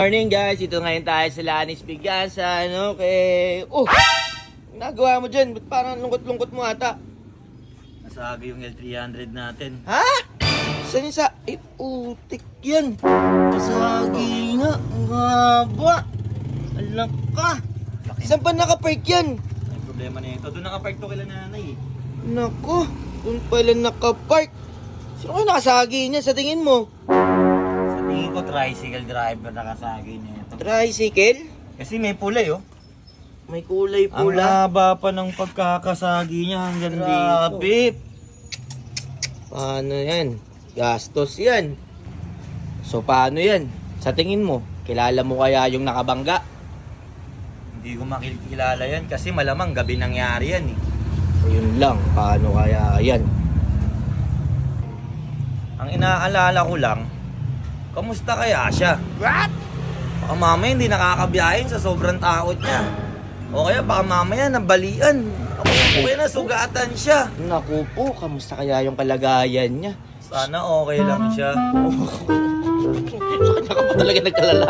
Morning guys, ito ngayon tayo sa Lanis Bigasan, okay? Nagawa mo dyan, ba't parang lungkot-lungkot mo ata? Nasagi yung L300 natin. Ha? Saan yung sa... utik yan. Nasagi nga, ang haba. Alam ka. Saan ba nakapark yan? May problema na ito. Doon nakapark to kila nanay. Naku, doon pala nakapark. Sino kayo nakasagi niya sa tingin mo? Sa tingin ko, tricycle driver nakasagi niya ito. Tricycle? Kasi may pula oh. May kulay Ang pula. haba pa ng pagkakasagi niya hanggang dito. Grabe. Paano yan? Gastos yan. So paano yan? Sa tingin mo, kilala mo kaya yung nakabangga? Hindi ko makikilala yan kasi malamang gabi nangyari yan eh. Ayun lang, paano kaya yan? Ang inaalala ko lang, kamusta kaya siya? What? Baka mamaya hindi nakakabiyahin sa sobrang takot niya. O kaya baka mamaya nabalian. O kaya nasugatan siya. Naku po, kamusta kaya yung kalagayan niya? Sana okay lang siya. Sa kanya ka pa talaga nagkalala.